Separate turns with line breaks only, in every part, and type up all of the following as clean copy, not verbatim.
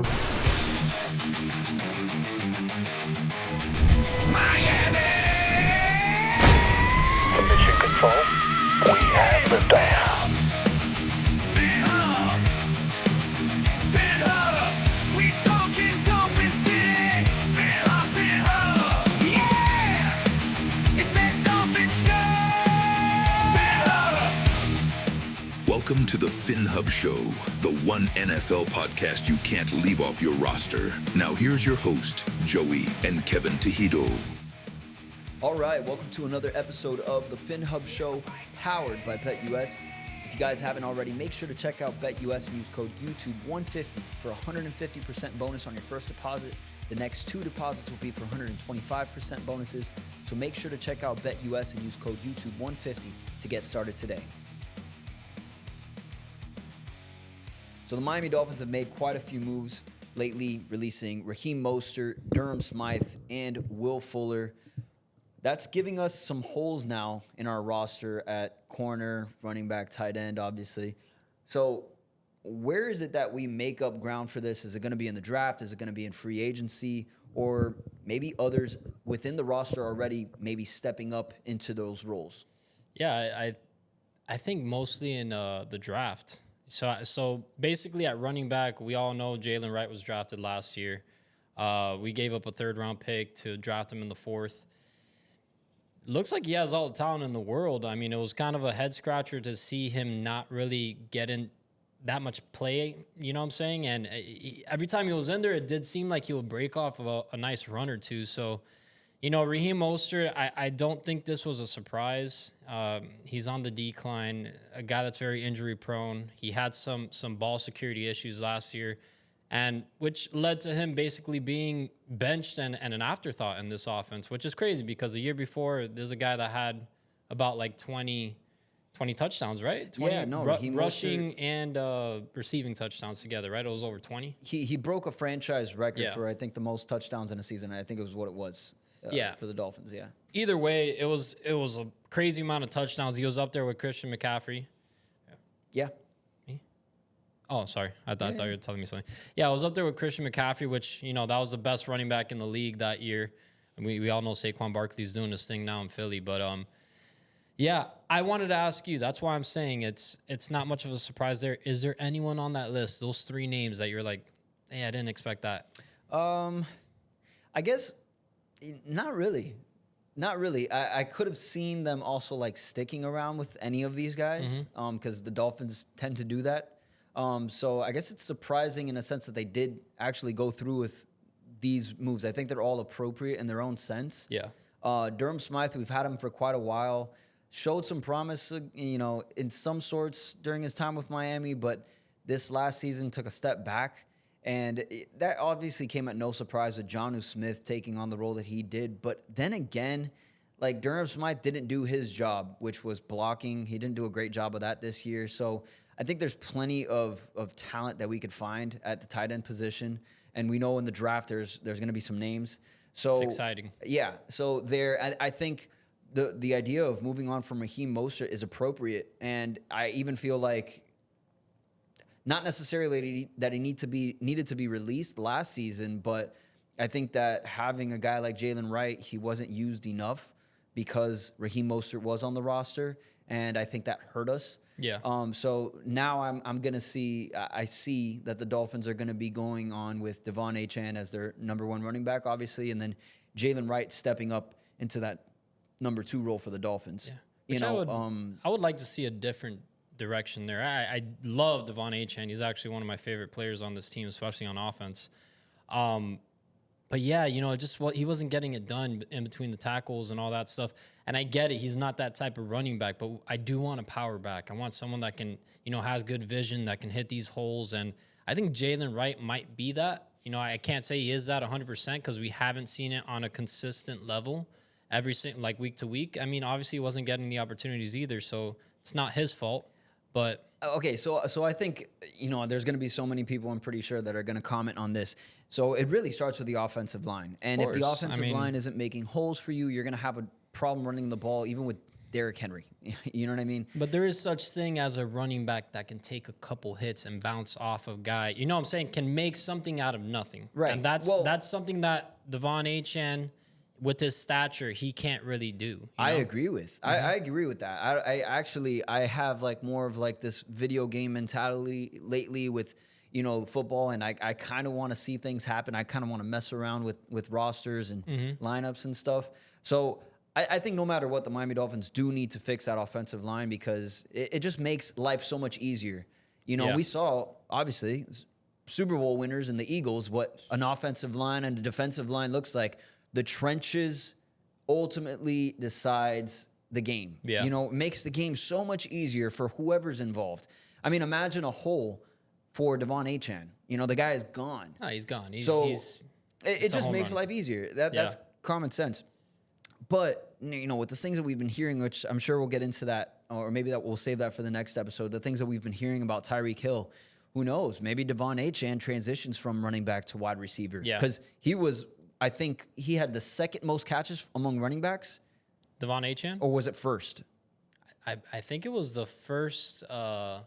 Miami!
To mission control, we have liftoff.
Phinhub! Phinhub! We talking Dolphin City! Phinhub, Phinhub! Yeah! It's that Dolphin Show! Phinhub!
Welcome to the Finhub Show, the one NFL podcast you can't leave off your roster. Now here's your host, Joey and Kevin Tejido.
All right, welcome to another episode of the Finhub Show, powered by BetUS. If you guys haven't already, make sure to check out BetUS and use code YouTube150 for a 150% bonus on your first deposit. The next two deposits will be for 125% bonuses, so make sure to check out BetUS and use code YouTube150 to get started today. So the Miami Dolphins have made quite a few moves lately, releasing Raheem Moster, Durham Smythe, and Will Fuller. That's giving us some holes now in our roster at corner, running back, tight end, obviously. So where is it that we make up ground for this? Is it going to be in the draft? Is it going to be in free agency? Or maybe others within the roster already maybe stepping up into those roles?
Yeah, I think mostly in the draft. So basically at running back, we all know Jalen Wright was drafted last year. We gave up a third-round pick to draft him in the fourth. Looks like he has all the talent in the world. I mean, it was kind of a head-scratcher to see him not really getting that much play, you know what I'm saying? And every time he was in there, it did seem like he would break off of a nice run or two. So, you know, Raheem Moster, I don't think this was a surprise. He's on the decline, a guy that's very injury-prone. He had some ball security issues last year, and which led to him basically being benched and an afterthought in this offense, which is crazy because the year before, there's a guy that had about like 20 touchdowns, right? 20 rushing Moster, and receiving touchdowns together, right? It was over 20.
He broke a franchise record for, I think, the most touchdowns in a season. I think it was what it was. For the Dolphins, yeah.
Either way, it was a crazy amount of touchdowns. He was up there with Christian McCaffrey.
Yeah.
Me? Oh, sorry. I thought you were telling me something. Yeah, I was up there with Christian McCaffrey, which, you know, that was the best running back in the league that year. And we all know Saquon Barkley's doing this thing now in Philly. But, yeah, I wanted to ask you. That's why I'm saying it's not much of a surprise there. Is there anyone on that list, those three names, that you're like, hey, I didn't expect that?
I guess... Not really. I could have seen them also like sticking around with any of these guys because the Dolphins tend to do that. So I guess it's surprising in a sense that they did actually go through with these moves. I think they're all appropriate in their own sense.
Yeah.
Durham Smythe, we've had him for quite a while. Showed some promise, you know, in some sorts during his time with Miami, but this last season took a step back. And that obviously came at no surprise with Jonnu Smith taking on the role that he did. But then again, like Durham Smythe didn't do his job, which was blocking. He didn't do a great job of that this year. So I think there's plenty of talent that we could find at the tight end position. And we know in the draft there's going to be some names. So
it's exciting.
Yeah. So I think the idea of moving on from Raheem Moster is appropriate. And I even feel like not necessarily that he needed to be released last season, but I think that having a guy like Jalen Wright, he wasn't used enough because Raheem Mostert was on the roster, and I think that hurt us.
Yeah.
So now I'm gonna see. I see that the Dolphins are gonna be going on with Devon Achane as their number one running back, obviously, and then Jalen Wright stepping up into that number 2 role for the Dolphins. Yeah.
I would like to see a different direction there. I love Devon Achane. He's actually one of my favorite players on this team, especially on offense. But yeah, you know, he wasn't getting it done in between the tackles and all that stuff. And I get it. He's not that type of running back, but I do want a power back. I want someone that can, you know, has good vision, that can hit these holes. And I think Jalen Wright might be that. You know, I can't say he is that 100% because we haven't seen it on a consistent level week to week. I mean, obviously he wasn't getting the opportunities either, so it's not his fault. But
okay, so I think, you know, there's going to be so many people, I'm pretty sure, that are going to comment on this. So it really starts with the offensive line. And if the offensive line isn't making holes for you, you're going to have a problem running the ball, even with Derrick Henry. You know what I mean?
But there is such thing as a running back that can take a couple hits and bounce off of guy. You know what I'm saying? Can make something out of nothing.
Right.
And that's something that Devon Achane, with his stature, he can't really do.
I agree with. I agree with that. I actually have like more of like this video game mentality lately with football, and I kind of want to see things happen. I kind of want to mess around with rosters and lineups and stuff. So I think no matter what, the Miami Dolphins do need to fix that offensive line because it just makes life so much easier. We saw obviously Super Bowl winners and the Eagles what an offensive line and a defensive line looks like. The trenches ultimately decides the game.
Yeah.
Makes the game so much easier for whoever's involved. I mean, imagine a hole for Devon Achane. The guy is gone.
No, he's gone. It
just makes life easier. That's common sense. But, with the things that we've been hearing, which I'm sure we'll get into that, or maybe that we'll save that for the next episode, the things that we've been hearing about Tyreek Hill, who knows? Maybe Devon Achane transitions from running back to wide receiver.
Yeah.
Because I think he had the second most catches among running backs.
Devon Achane?
Or was it first?
I think it was the first. I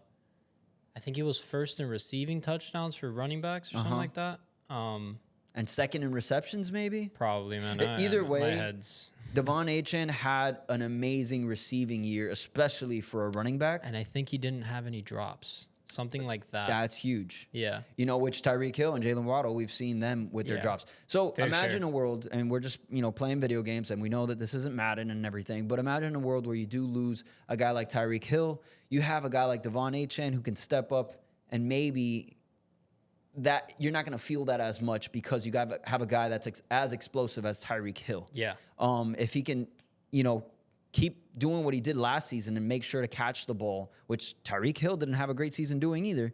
think he was first in receiving touchdowns for running backs or something like that.
And second in receptions, maybe?
Probably, man.
Either
my
way,
head's...
Devon Achane had an amazing receiving year, especially for a running back.
And I think he didn't have any drops. Something like that.
That's huge.
Yeah.
Which Tyreek Hill and Jalen Waddle, we've seen them with their drops. So imagine a world, and we're just, playing video games, and we know that this isn't Madden and everything, but imagine a world where you do lose a guy like Tyreek Hill. You have a guy like Devon Achane who can step up, and maybe that you're not going to feel that as much because you have a guy that's as explosive as Tyreek Hill.
Yeah.
If he can, keep doing what he did last season and make sure to catch the ball, which Tyreek Hill didn't have a great season doing either.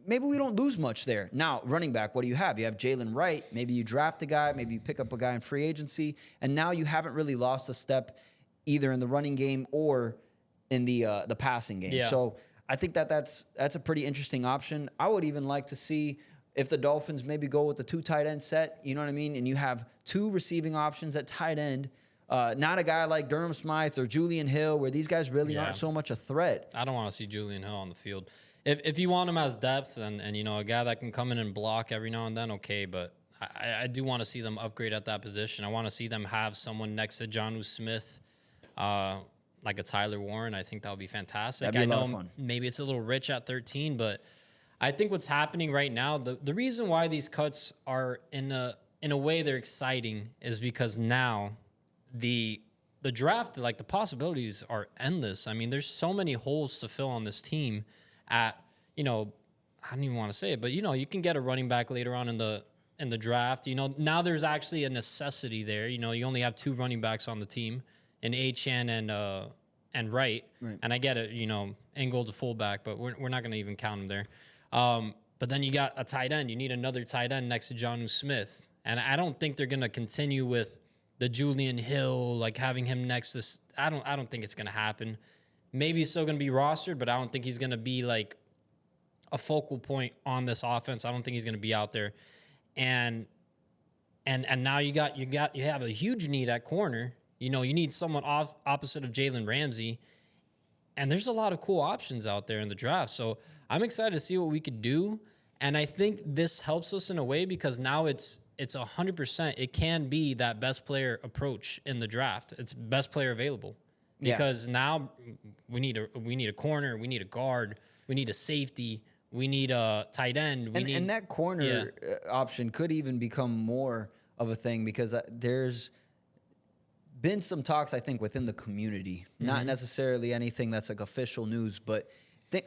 Maybe we don't lose much there. Now, running back, what do you have? You have Jalen Wright. Maybe you draft a guy. Maybe you pick up a guy in free agency. And now you haven't really lost a step either in the running game or in the passing game.
Yeah.
So I think that's a pretty interesting option. I would even like to see if the Dolphins maybe go with the 2 tight end set, you know what I mean? And you have 2 receiving options at tight end. Not a guy like Durham Smythe or Julian Hill, where these guys really aren't so much a threat.
I don't want to see Julian Hill on the field. If you want him as depth and a guy that can come in and block every now and then, okay. But I do want to see them upgrade at that position. I want to see them have someone next to Jonnu Smith, like a Tyler Warren. I think that would be fantastic.
That'd be a lot
I
of
know
fun.
maybe it's a little rich at 13, but I think what's happening right now, the reason why these cuts are in a way they're exciting is because now the draft, like the possibilities are endless. I mean, there's so many holes to fill on this team at, I don't even want to say it, but you can get a running back later on in the draft. Now there's actually a necessity there. You only have 2 running backs on the team, in Achane and Wright. And I get it, Engold's a fullback, but we're not going to even count him there. But then you got a tight end. You need another tight end next to Jonnu Smith. And I don't think they're going to continue with the Julian Hill, like having him next to. I don't think it's going to happen. Maybe he's still going to be rostered, but I don't think he's going to be like a focal point on this offense. I don't think he's going to be out there. And now you have a huge need at corner. You need someone opposite of Jalen Ramsey. And there's a lot of cool options out there in the draft. So I'm excited to see what we could do. And I think this helps us in a way because now it's 100%. It can be that best player approach in the draft. It's best player available because now we need a corner, we need a guard, we need a safety, we need a tight end.
And that corner option could even become more of a thing because there's been some talks, I think, within the community, not necessarily anything that's like official news, but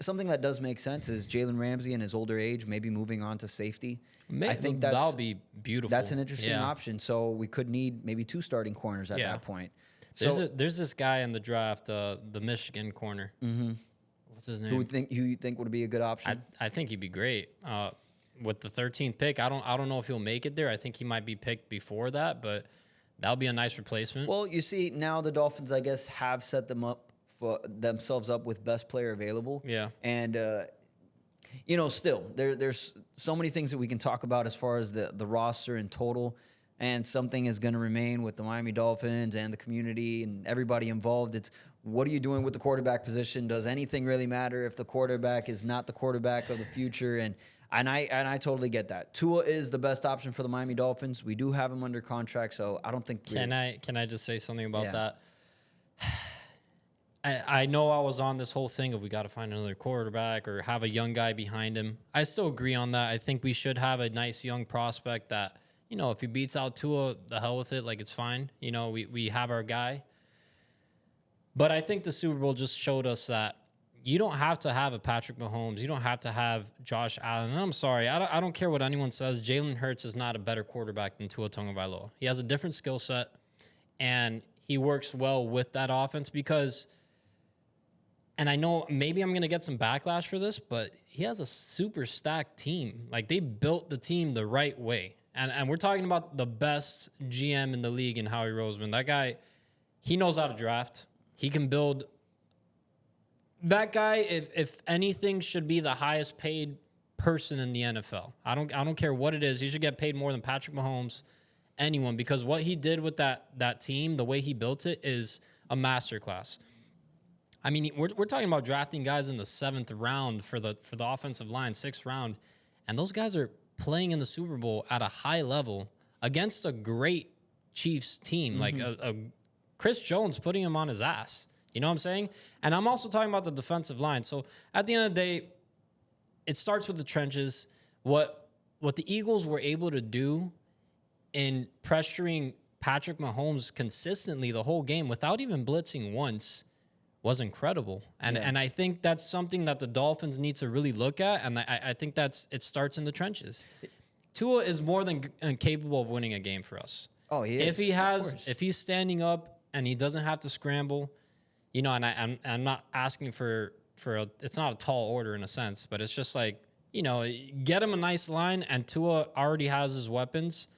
something that does make sense is Jalen Ramsey in his older age, maybe moving on to safety. I think that'll
be beautiful.
That's an interesting option. So we could need maybe 2 starting corners at that point.
There's this guy in the draft, the Michigan corner. What's his name?
Who you think would be a good option?
I think he'd be great. With the 13th pick, I don't know if he'll make it there. I think he might be picked before that, but that'll be a nice replacement.
Well, you see, now the Dolphins, I guess, have set themselves up with best player available.
Yeah.
And still there's so many things that we can talk about as far as the roster in total. and something is going to remain with the Miami Dolphins and the community and everybody involved. It's what are you doing with the quarterback position? Does anything really matter if the quarterback is not the quarterback of the future? And I totally get that. Tua is the best option for the Miami Dolphins. We do have him under contract, so I don't think.
Can I just say something about
Yeah.
that? I know I was on this whole thing of we got to find another quarterback or have a young guy behind him. I still agree on that. I think we should have a nice young prospect that, you know, if he beats out Tua, the hell with it. Like, it's fine. You know, we have our guy. But I think the Super Bowl just showed us that you don't have to have a Patrick Mahomes. You don't have to have Josh Allen. And I'm sorry. I don't care what anyone says. Jalen Hurts is not a better quarterback than Tua Tagovailoa. He has a different skill set, and he works well with that offense because – and I know maybe I'm going to get some backlash for this, but he has a super stacked team. Like, they built the team the right way. And we're talking about the best GM in the league in Howie Roseman. That guy, he knows how to draft. He can build. That guy, if anything, should be the highest paid person in the NFL. I don't care what it is. He should get paid more than Patrick Mahomes, anyone, because what he did with that team, the way he built it, is a masterclass. I mean, we're talking about drafting guys in the 7th round for the offensive line, 6th round, and those guys are playing in the Super Bowl at a high level against a great Chiefs team, like a Chris Jones putting him on his ass. You know what I'm saying? And I'm also talking about the defensive line. So at the end of the day, it starts with the trenches. What the Eagles were able to do in pressuring Patrick Mahomes consistently the whole game without even blitzing once was incredible. And I think that's something that the Dolphins need to really look at, and I think it starts in the trenches. Tua is more than capable of winning a game for us.
Oh, he is.
If he's standing up and he doesn't have to scramble, you know, and I'm not asking for it's not a tall order in a sense, but it's just like, you know, get him a nice line, and Tua already has his weapons.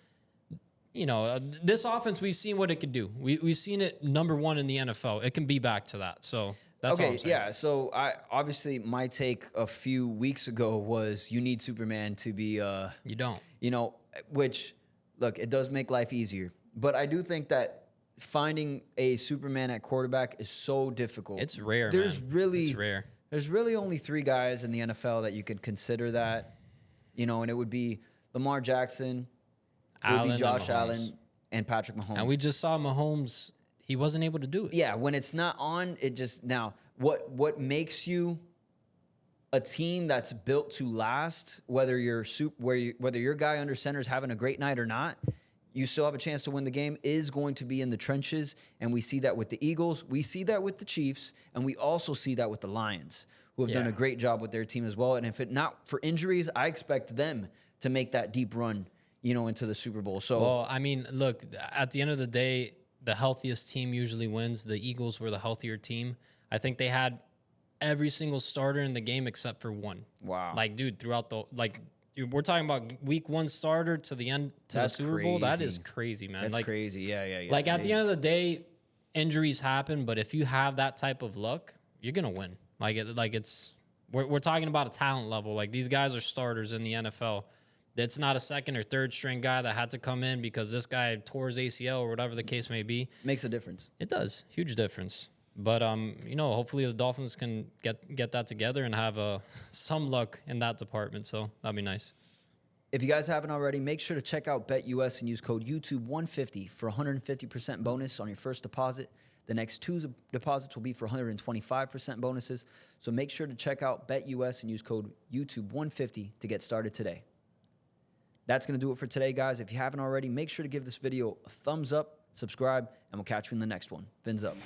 You know, this offense, we've seen what it could do. We've seen it number 1 in the NFL. It can be back to that. So that's all I'm saying.
Yeah. So obviously my take a few weeks ago was you need Superman to be.
You don't.
You know, which look, it does make life easier, but I do think that finding a Superman at quarterback is so difficult.
It's rare.
It's
rare.
There's really only 3 guys in the NFL that you could consider that. You know, and it would be Lamar Jackson. It would be Josh Allen and Patrick Mahomes.
And we just saw Mahomes, he wasn't able to do it.
Yeah, when it's not on, it just now what makes you a team that's built to last, whether whether your guy under center is having a great night or not, you still have a chance to win the game, is going to be in the trenches. And we see that with the Eagles, we see that with the Chiefs, and we also see that with the Lions, who have done a great job with their team as well. And if it not for injuries, I expect them to make that deep run, you know, into the Super Bowl. So,
well, I mean, look, at the end of the day, the healthiest team usually wins. The Eagles were the healthier team. I think they had every single starter in the game except for one.
Wow.
Like, dude, throughout we're talking about week 1 starter to the end to
That's
the Super Bowl. That
crazy.
is crazy, man.
that's
Like,
crazy. Yeah.
Like, at the end of the day, injuries happen, but if you have that type of luck, you're gonna win. We're talking about a talent level. Like, these guys are starters in the NFL. It's not a 2nd or 3rd string guy that had to come in because this guy tore his ACL or whatever the case may be.
Makes a difference.
It does. Huge difference. But, you know, hopefully the Dolphins can get that together and have some luck in that department. So that'd be nice.
If you guys haven't already, make sure to check out BetUS and use code YouTube150 for 150% bonus on your first deposit. The next 2 deposits will be for 125% bonuses. So make sure to check out BetUS and use code YouTube150 to get started today. That's going to do it for today, guys. If you haven't already, make sure to give this video a thumbs up, subscribe, and we'll catch you in the next one. Fins up.